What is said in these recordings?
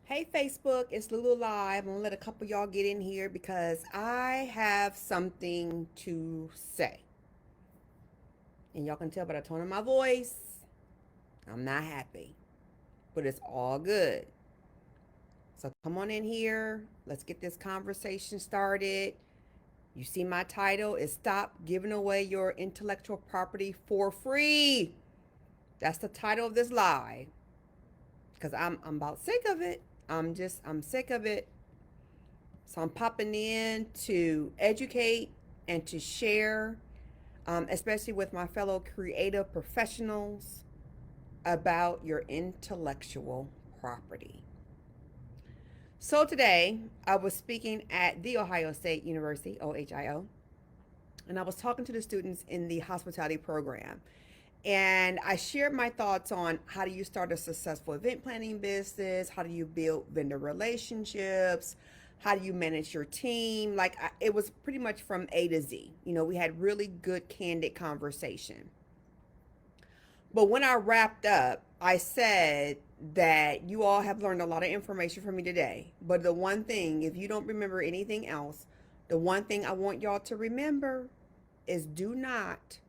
Hey Facebook, it's LuLu Live. I'm gonna let a couple y'all get in here because I have something to say. And y'all can tell by the tone of my voice, I'm not happy. But it's all good. So come on in here. Let's get this conversation started. You see my title is Stop Giving Away Your Intellectual Property for Free. That's the title of this live. Because I'm about sick of it. I'm sick of it. So I'm popping in to educate and to share, especially with my fellow creative professionals, about your intellectual property. So today I was speaking at The Ohio State University, OHIO, and I was talking to the students in the hospitality program. And I shared my thoughts on how do you start a successful event planning business? How do you build vendor relationships? How do you manage your team? It was pretty much from A to Z. We had really good, candid conversation. But when I wrapped up, I said that you all have learned a lot of information from me today. But the one thing, if you don't remember anything else, the one thing I want y'all to remember is do not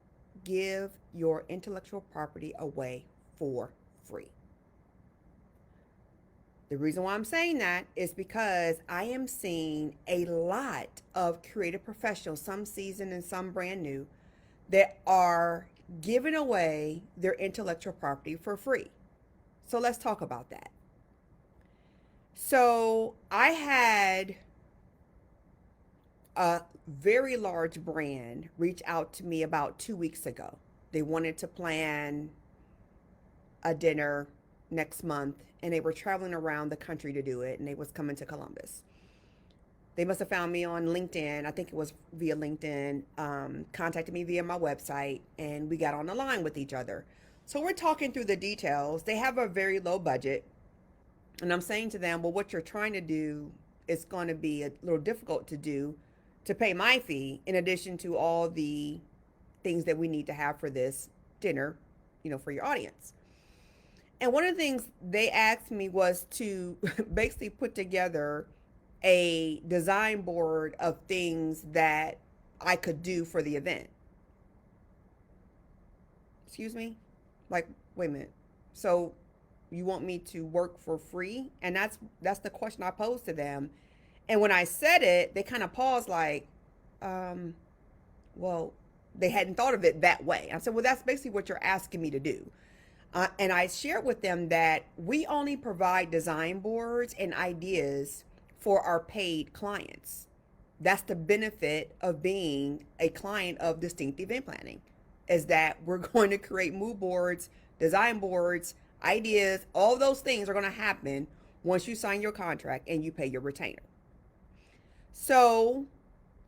give your intellectual property away for free. The reason why I'm saying that is because I am seeing a lot of creative professionals, some seasoned and some brand new, that are giving away their intellectual property for free. So let's talk about that. So I had a very large brand reach out to me about 2 weeks ago. They wanted to plan a dinner next month, and they were traveling around the country to do it, and they was coming to Columbus. They must have found me on LinkedIn. I think it was via LinkedIn. Contacted me via my website, and we got on the line with each other. So we're talking through the details. They have a very low budget, and I'm saying to them, well, what you're trying to do is going to be a little difficult to do to pay my fee in addition to all the things that we need to have for this dinner, for your audience. And one of the things they asked me was to basically put together a design board of things that I could do for the event. Excuse me? Like, wait a minute. So you want me to work for free? And that's the question I posed to them. And when I said it, they kind of paused like, well, they hadn't thought of it that way. I said, well, that's basically what you're asking me to do. And I shared with them that we only provide design boards and ideas for our paid clients. That's the benefit of being a client of Distinct Event Planning, is that we're going to create mood boards, design boards, ideas. All those things are going to happen once you sign your contract and you pay your retainer. So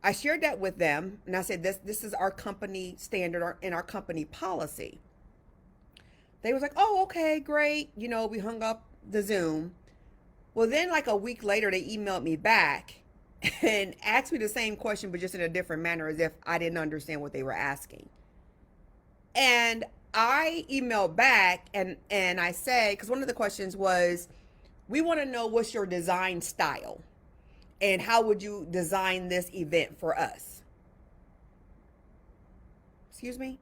I shared that with them, and I said, this is our company standard and our company policy. They was like, oh, okay, great. We hung up the Zoom. Well, then like a week later, they emailed me back and asked me the same question, but just in a different manner, as if I didn't understand what they were asking. And I emailed back and I said, because one of the questions was, we want to know what's your design style and how would you design this event for us? Excuse me?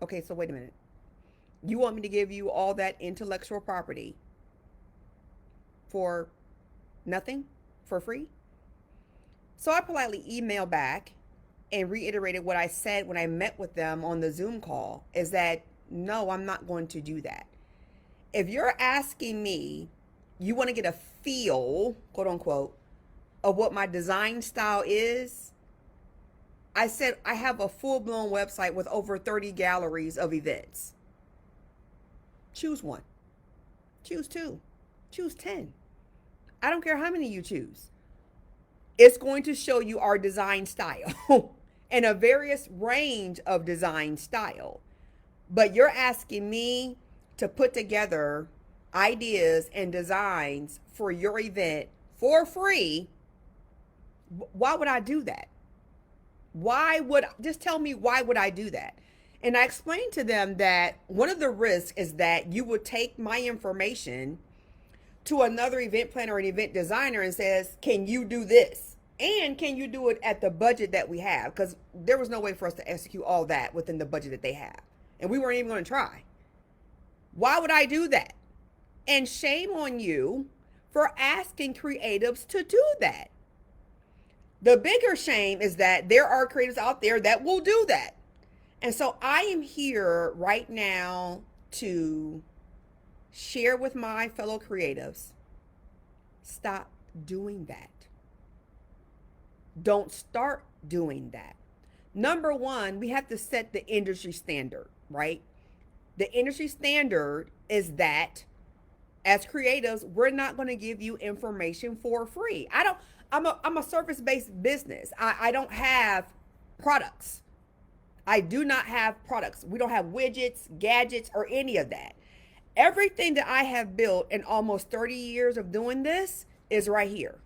Okay, so wait a minute. You want me to give you all that intellectual property for nothing? For free? So I politely emailed back and reiterated what I said when I met with them on the Zoom call, is that no, I'm not going to do that. If you're asking me, you want to get a feel, quote unquote, of what my design style is, I said I have a full-blown website with over 30 galleries of events. Choose one. Choose two. Choose 10. I don't care how many you choose. It's going to show you our design style and a various range of design style. But you're asking me to put together ideas and designs for your event for free. Why would I do that? Just tell me, why would I do that? And I explained to them that one of the risks is that you would take my information to another event planner or an event designer and says, can you do this? And can you do it at the budget that we have? Because there was no way for us to execute all that within the budget that they have. And we weren't even going to try. Why would I do that? And shame on you for asking creatives to do that. The bigger shame is that there are creatives out there that will do that. And so I am here right now to share with my fellow creatives, stop doing that. Don't start doing that. Number one, we have to set the industry standard, right? The industry standard is that as creatives, we're not going to give you information for free. I'm a service-based business. I don't have products. I do not have products. We don't have widgets, gadgets, or any of that. Everything that I have built in almost 30 years of doing this is right here.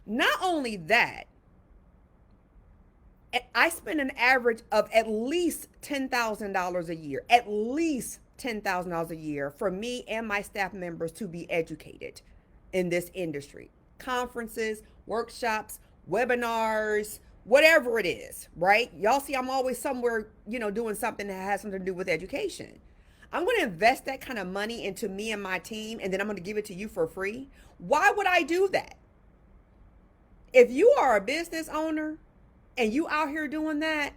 Not only that, I spend an average of at least $10,000 a year, at least $10,000 a year for me and my staff members to be educated in this industry. Conferences, workshops, webinars, whatever it is, right? Y'all see I'm always somewhere, doing something that has something to do with education. I'm going to invest that kind of money into me and my team, and then I'm going to give it to you for free. Why would I do that? If you are a business owner and you out here doing that,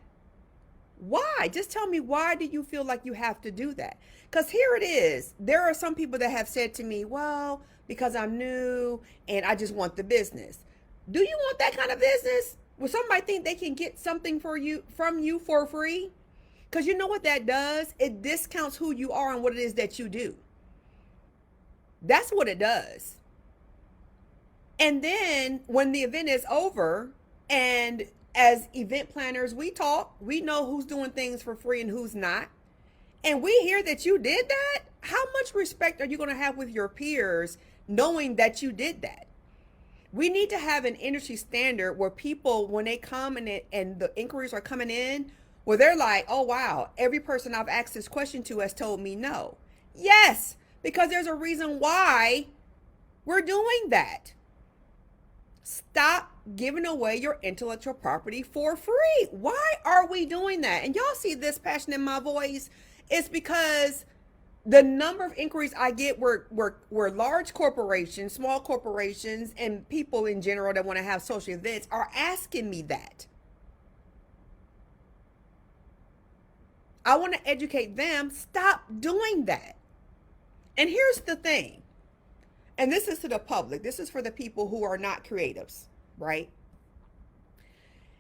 why? Just tell me, why do you feel like you have to do that? Because here it is. There are some people that have said to me, well, because I'm new and I just want the business. Do you want that kind of business? Will somebody think they can get something from you for free? Because you know what that does? It discounts who you are and what it is that you do. That's what it does. And then when the event is over, and as event planners, we talk, we know who's doing things for free and who's not. And we hear that you did that. How much respect are you going to have with your peers knowing that you did that? We need to have an industry standard where people, when they come and the inquiries are coming in, where they're like, oh, wow, every person I've asked this question to has told me no. Yes, because there's a reason why we're doing that. Stop giving away your intellectual property for free. Why are we doing that? And y'all see this passion in my voice. It's because the number of inquiries I get were large corporations, small corporations, and people in general that want to have social events are asking me that. I want to educate them. Stop doing that. And here's the thing. And this is to the public. This is for the people who are not creatives, right?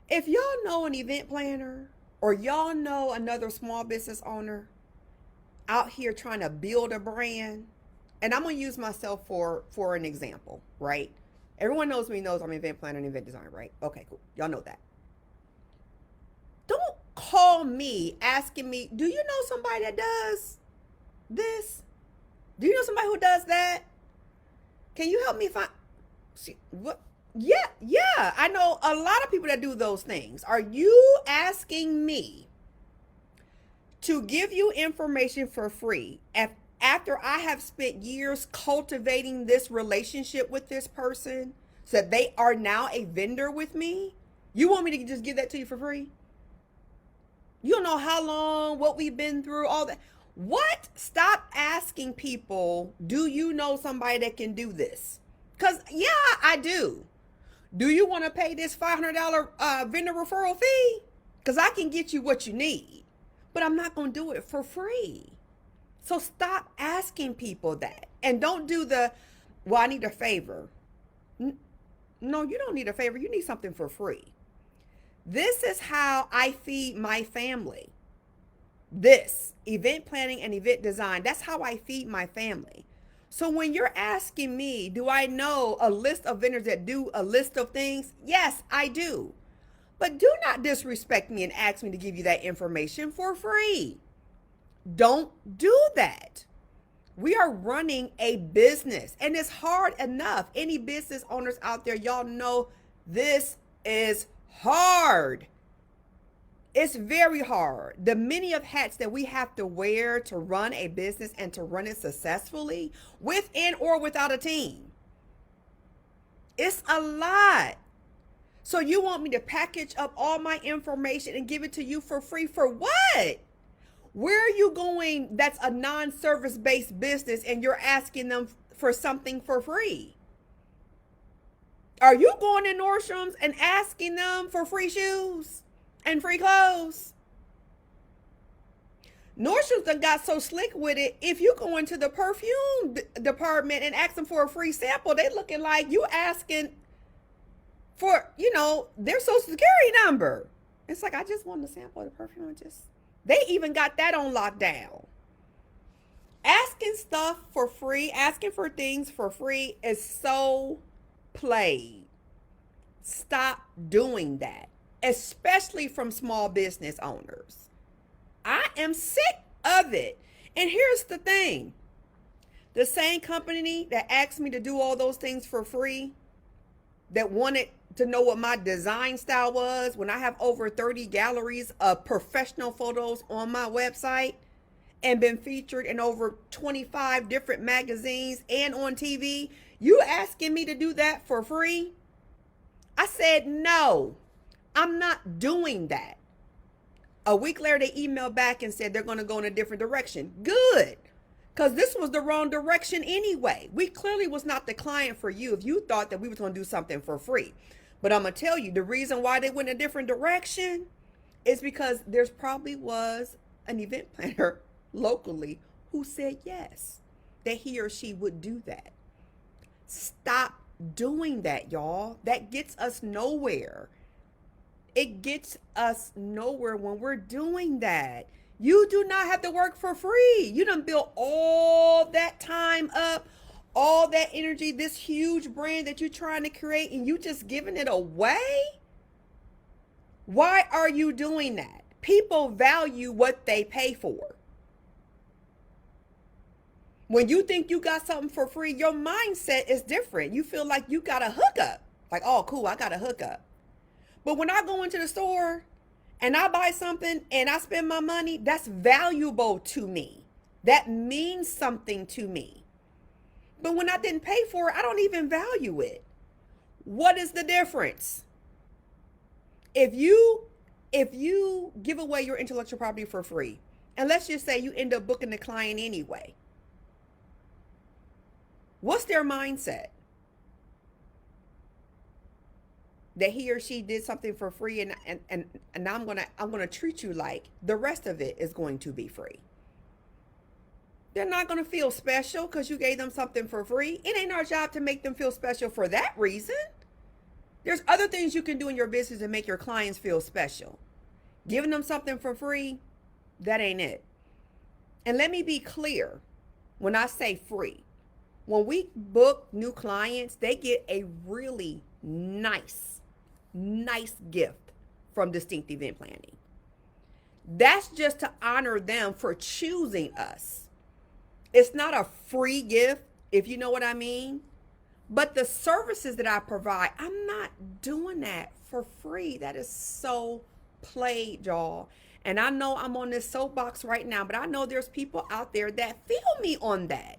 If y'all know an event planner or y'all know another small business owner out here trying to build a brand, and I'm going to use myself for an example, right? Everyone knows me, knows I'm an event planner and event designer, right? Okay, cool. Y'all know that. Don't call me asking me, do you know somebody that does this? Do you know somebody who does that? Can you help me find? See what? Yeah, I know a lot of people that do those things. Are you asking me to give you information for free after I have spent years cultivating this relationship with this person so that they are now a vendor with me? You want me to just give that to you for free? You don't know how long, what we've been through, all that. What? Stop asking people, do you know somebody that can do this? Because, yeah, I do. Do you want to pay this $500 vendor referral fee? Because I can get you what you need. But I'm not going to do it for free. So stop asking people that. And don't do well, I need a favor. No, you don't need a favor. You need something for free. This is how I feed my family. This event planning and event design, that's how I feed my family. So when you're asking me, do I know a list of vendors that do a list of things? Yes, I do. But do not disrespect me and ask me to give you that information for free. Don't do that. We are running a business, and it's hard enough. Any business owners out there, y'all know this is hard. It's very hard. The many of hats that we have to wear to run a business and to run it successfully with and or without a team. It's a lot. So you want me to package up all my information and give it to you for free for what? Where are you going that's a non-service based business and you're asking them for something for free? Are you going to Nordstrom's and asking them for free shoes and free clothes? Nordstrom's done got so slick with it. If you go into the perfume department and ask them for a free sample, they looking like you asking for, their social security number. It's like, I just want to sample the perfume. They even got that on lockdown. Asking stuff for free, asking for things for free is so played. Stop doing that, especially from small business owners. I am sick of it. And here's the thing. The same company that asked me to do all those things for free, that wanted to know what my design style was, when I have over 30 galleries of professional photos on my website and been featured in over 25 different magazines and on TV, you asking me to do that for free? I said, no, I'm not doing that. A week later, they emailed back and said they're going to go in a different direction. Good. Because this was the wrong direction anyway. We clearly was not the client for you if you thought that we was going to do something for free. But I'm going to tell you, the reason why they went in a different direction is because there's probably was an event planner locally who said yes, that he or she would do that. Stop doing that, y'all. That gets us nowhere. It gets us nowhere when we're doing that. You do not have to work for free. You done built all that time up, all that energy, this huge brand that you're trying to create, and you just giving it away? Why are you doing that? People value what they pay for. When you think you got something for free, your mindset is different. You feel like you got a hookup. Like, oh, cool, I got a hookup. But when I go into the store and I buy something and I spend my money, that's valuable to me. That means something to me. But when I didn't pay for it, I don't even value it. What is the difference? If you give away your intellectual property for free, and let's just say you end up booking the client anyway, what's their mindset? That he or she did something for free, and I'm gonna treat you like the rest of it is going to be free. They're not gonna feel special because you gave them something for free. It ain't our job to make them feel special for that reason. There's other things you can do in your business to make your clients feel special. Giving them something for free, that ain't it. And let me be clear, when I say free, when we book new clients, they get a really nice gift from Distinct Event Planning. That's just to honor them for choosing us. It's not a free gift, if you know what I mean. But the services that I provide, I'm not doing that for free. That is so played, y'all. And I know I'm on this soapbox right now, but I know there's people out there that feel me on that.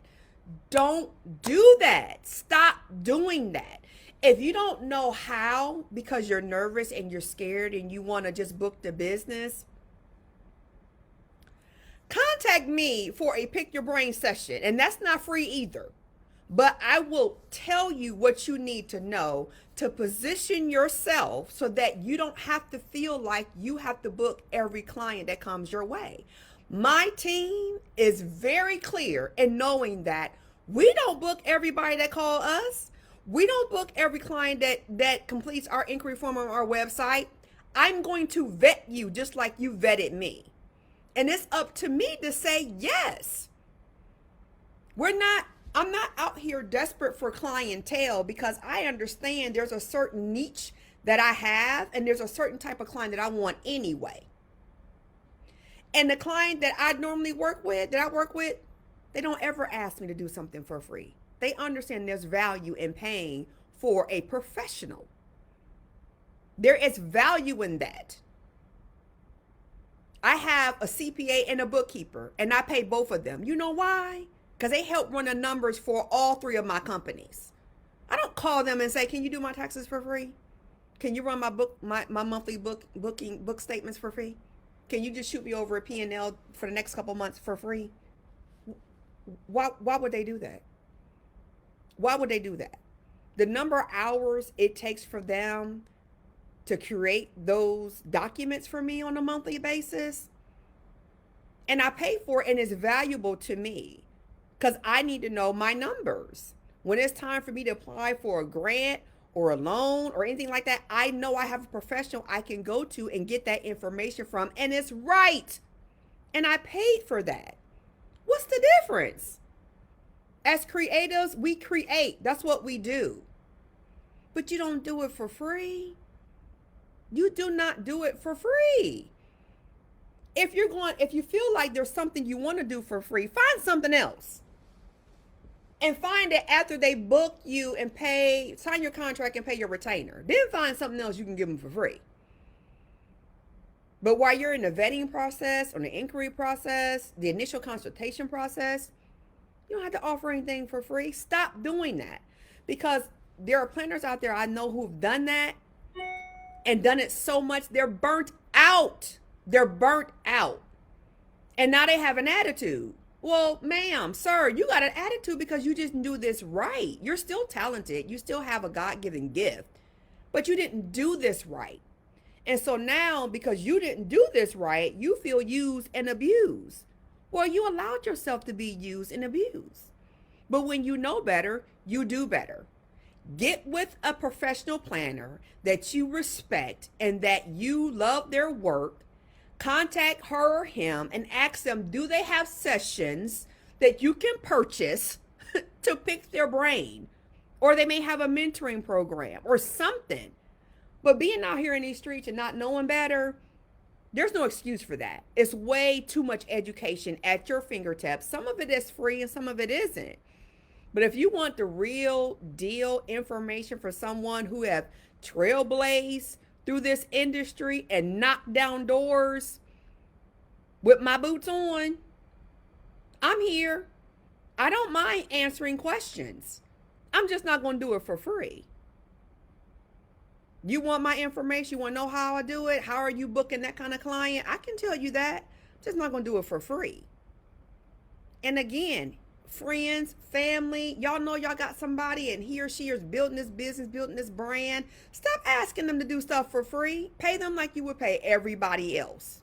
Don't do that. Stop doing that. If you don't know how, because you're nervous and you're scared and you want to just book the business, contact me for a pick your brain session. And that's not free either. But I will tell you what you need to know to position yourself so that you don't have to feel like you have to book every client that comes your way. My team is very clear in knowing that we don't book everybody that call us. We don't book every client that completes our inquiry form on our website. I'm going to vet you just like you vetted me. And it's up to me to say yes. I'm not out here desperate for clientele, because I understand there's a certain niche that I have and there's a certain type of client that I want anyway. And the client that I normally work with, they don't ever ask me to do something for free. They understand there's value in paying for a professional. There is value in that. I have a CPA and a bookkeeper, and I pay both of them. You know why? Because they help run the numbers for all three of my companies. I don't call them and say, "Can you do my taxes for free? Can you run my monthly book statements for free? Can you just shoot me over a P&L for the next couple months for free?" Why would they do that? Why would they do that? The number of hours it takes for them to create those documents for me on a monthly basis, and I pay for it, and it's valuable to me because I need to know my numbers. When it's time for me to apply for a grant or a loan or anything like that, I know I have a professional I can go to and get that information from, and it's right. And I paid for that. What's the difference? As creatives, we create. That's what we do. But you don't do it for free. You do not do it for free. If you feel like there's something you want to do for free, find something else. And find it after they book you and sign your contract and pay your retainer. Then find something else you can give them for free. But while you're in the vetting process or the inquiry process, the initial consultation process, you don't have to offer anything for free. Stop doing that. Because there are planners out there I know who've done that and done it so much, they're burnt out. They're burnt out. And now they have an attitude. Well, ma'am, sir, you got an attitude because you didn't do this right. You're still talented. You still have a God-given gift, but you didn't do this right. And so now, because you didn't do this right, you feel used and abused. Well, you allowed yourself to be used and abused. But when you know better, you do better. Get with a professional planner that you respect and that you love their work. Contact her or him and ask them, do they have sessions that you can purchase to pick their brain? Or they may have a mentoring program or something. But being out here in these streets and not knowing better, there's no excuse for that. It's way too much education at your fingertips. Some of it is free and some of it isn't. But if you want the real deal information for someone who have trailblazed through this industry and knocked down doors with my boots on, I'm here. I don't mind answering questions. I'm just not going to do it for free. You want my information? You want to know how I do it? How are you booking that kind of client? I can tell you that. I'm just not going to do it for free. And again, friends, family, y'all know y'all got somebody and he or she is building this business, building this brand. Stop asking them to do stuff for free. Pay them like you would pay everybody else.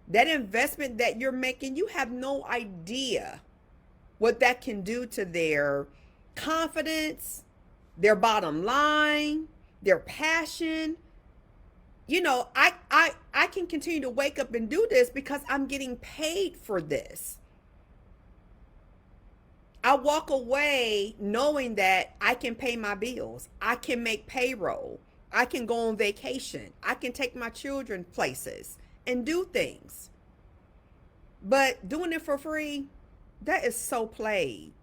That investment that you're making, you have no idea what that can do to their confidence, their bottom line, their passion. You know, I can continue to wake up and do this because I'm getting paid for this. I walk away knowing that I can pay my bills. I can make payroll. I can go on vacation. I can take my children places and do things. But doing it for free, that is so played.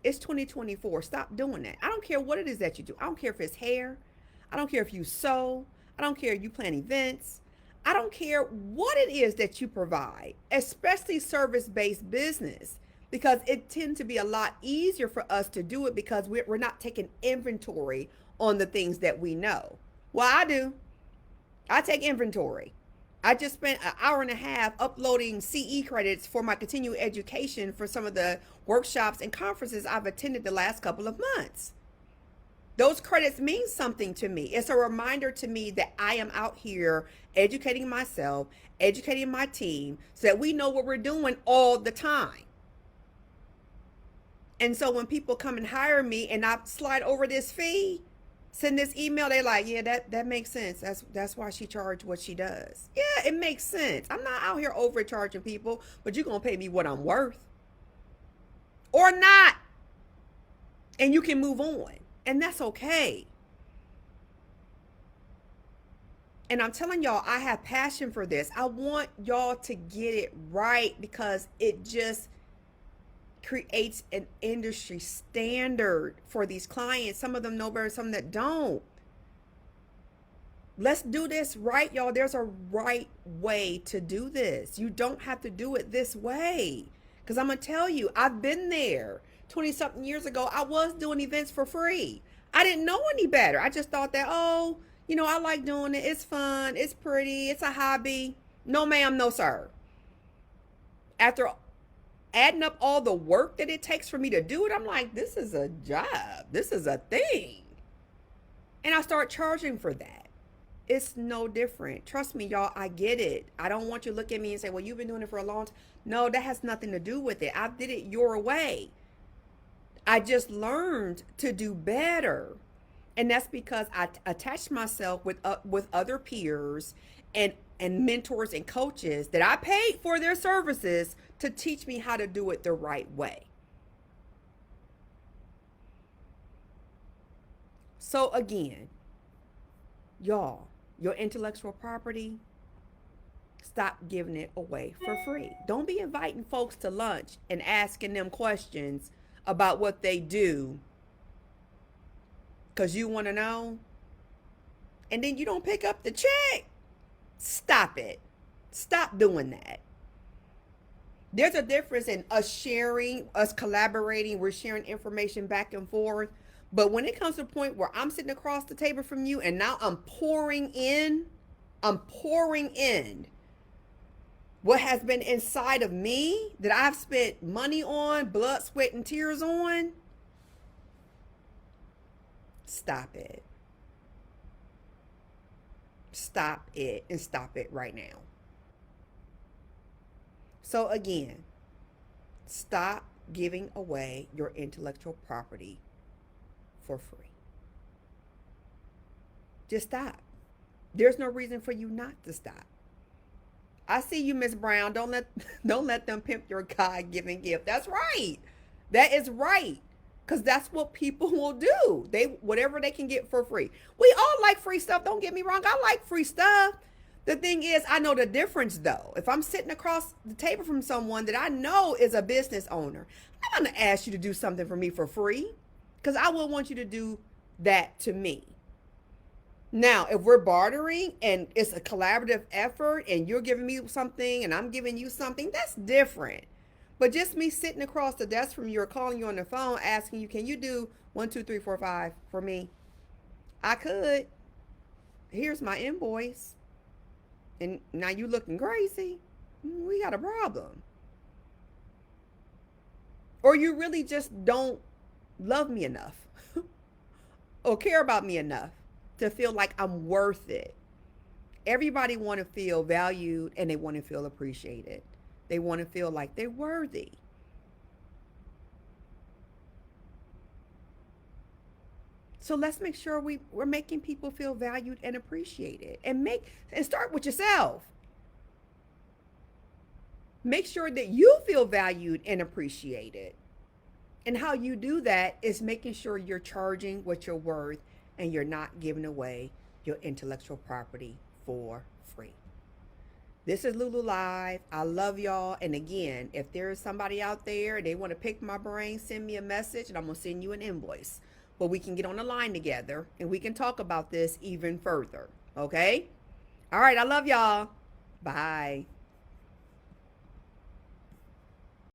It's 2024. Stop doing that. I don't care what it is that you do. I don't care if it's hair. I don't care if you sew. I don't care if you plan events. I don't care what it is that you provide, especially service-based business, because it tends to be a lot easier for us to do it because we're not taking inventory on the things that we know. Well, I do. I take inventory. I just spent an hour and a half uploading CE credits for my continuing education for some of the workshops and conferences I've attended the last couple of months. Those credits mean something to me. It's a reminder to me that I am out here educating myself, educating my team, so that we know what we're doing all the time. And so when people come and hire me and I slide over this fee, send this email, they're like, yeah, that makes sense. That's why she charged what she does. Yeah, it makes sense. I'm not out here overcharging people, but you're going to pay me what I'm worth. Or not. And you can move on. And that's okay. And I'm telling y'all, I have passion for this. I want y'all to get it right because it just creates an industry standard for these clients. Some of them know better, some that don't. Let's do this right, y'all. There's a right way to do this. You don't have to do it this way. Because I'm going to tell you, I've been there. 20 something years ago, I was doing events for free. I didn't know any better. I just thought that, oh, I like doing it. It's fun. It's pretty. It's a hobby. No, ma'am. No, sir. After adding up all the work that it takes for me to do it, I'm like, this is a job. This is a thing. And I start charging for that. It's no different. Trust me, y'all, I get it. I don't want you to look at me and say, well, you've been doing it for a long time. No, that has nothing to do with it. I did it your way. I just learned to do better. And that's because I attached myself with other peers and mentors and coaches that I paid for their services to teach me how to do it the right way. So again, y'all, your intellectual property, stop giving it away for free. Don't be inviting folks to lunch and asking them questions about what they do because you want to know, and then you don't pick up the check. Stop it. Stop doing that. There's a difference in us sharing, us collaborating, we're sharing information back and forth. But when it comes to the point where I'm sitting across the table from you and now I'm pouring in what has been inside of me that I've spent money on, blood, sweat, and tears on, stop it. Stop it, and stop it right now. So again, stop giving away your intellectual property for free. Just stop. There's no reason for you not to stop. I see you, Miss Brown. Don't let them pimp your God-given gift. That's right. That is right. Because that's what people will do. Whatever they can get for free. We all like free stuff. Don't get me wrong. I like free stuff. The thing is, I know the difference though. If I'm sitting across the table from someone that I know is a business owner, I'm going to ask you to do something for me for free because I will want you to do that to me. Now, if we're bartering and it's a collaborative effort and you're giving me something and I'm giving you something, that's different. But just me sitting across the desk from you or calling you on the phone asking you, can you do 1, 2, 3, 4, 5 for me? I could. Here's my invoice. And now you looking crazy. We got a problem. Or you really just don't love me enough or care about me enough to feel like I'm worth it. Everybody want to feel valued and they want to feel appreciated. They want to feel like they're worthy. So let's make sure we're making people feel valued and appreciated. And start with yourself. Make sure that you feel valued and appreciated. And how you do that is making sure you're charging what you're worth and you're not giving away your intellectual property for free. This is LuLu Live. I love y'all. And again, if there is somebody out there, they want to pick my brain, send me a message and I'm going to send you an invoice. But we can get on the line together and we can talk about this even further. Okay? All right. I love y'all. Bye.